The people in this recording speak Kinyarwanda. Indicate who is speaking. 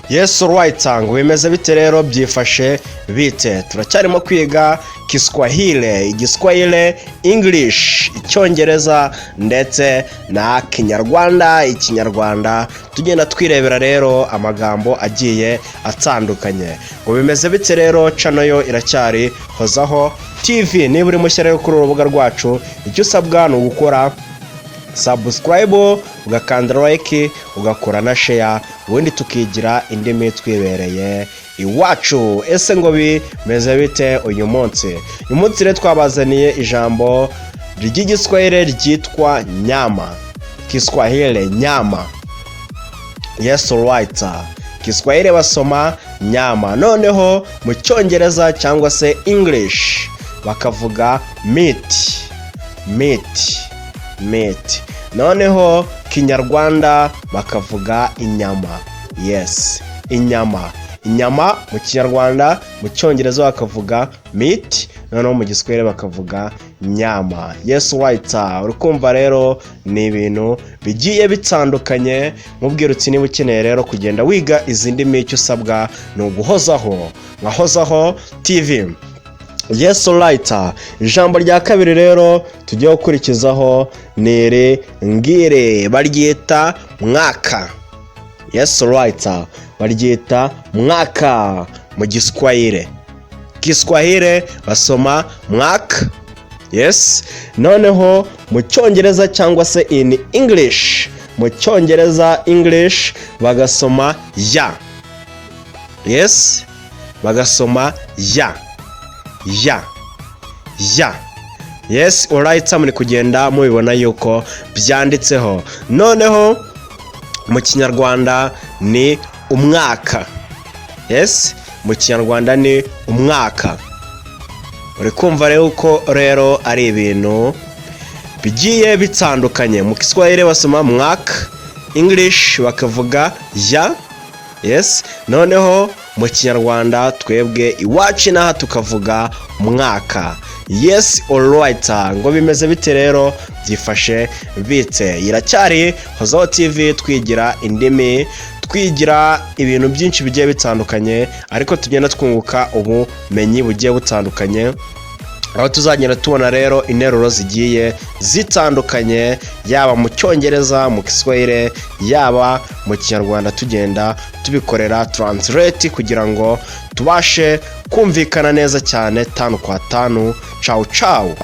Speaker 1: Yes right ngo bimeze bite rero byifashe bite turacyarimo kwiga Kiswahili, Igiswahili, English, Icyongereza ndetse na Kinyarwanda, Ikinyarwanda tugenda twirebera rero amagambo agiye atandukanye. Ngo bimeze bite rero channel yo iracyari Hozaho TV. Niba uri mushya rero kuri urubuga rwacu icyo usabwa ni ugukora subscribe, ugakanda like, ugakora na share, ubundi tukigira indimi twibereye iwacu. Ese ngo bimeze bite uyu munsi? Uyu munsi rero twabazaniye ijambo ry'igiswahili ryitwa nyama. Kiswahili nyama. Yes right. Kiswahili basoma nyama. Noneho mu Cyongereza cyangwa se English bakavuga meat. Noneho Kinyarwanda bakavuga inyama. Yes, inyama mu Kinyarwanda, mu Cyongereza bakavuga meat, noneho mu Giswahili bakavuga nyama. Yes right. Urukumva rero ni ibintu bigiye bitandukanye. Mubwira uti niba ukeneye rero kugenda wiga izindi icyo usabwa ni uguhozaho nka Hozaho TV. Yes right. Ijambo rya kabiri rero tugiye gukurikizaho nere ngire baryita mwaka. Yes right. Baryita mwaka mu Giswahili. Kiswahili basoma mwaka. Yes. Noneho mu Cyongereza cyangwa se in English, mu Cyongereza English bagasoma ya. Yes. Bagasoma ya. Yes alright. Muri kugenda mubibona yuko byanditseho. Noneho mu Kinyarwanda ni umwaka. Yes, mu Kinyarwanda ni umwaka. Uri kumva rero uko rero ari ibintu bigiye bitandukanye. Mu Kiswahili basoma mwaka, English bakavuga ya. Yes, noneho mu Kinyarwanda twebwe iwacu naha tukavuga mwaka. Yes alright. Ngo bimeze bite rero byifashe bite? Iracyari Hozaho TV, twigira indimi, twigira ibintu byinshi bigiye bitandukanye, ariko tugenda twunguka ubumenyi bugiye butandukanye, aho tuzagenda tubona rero interuro zigiye zitandukanye, yaba mu Cyongereza, mu Kiswahili, yaba mu Kinyarwanda, tugenda tubikorera translate kugira ngo tubashe kumvikana neza cyane 5 kwa 5. Ciao ciao.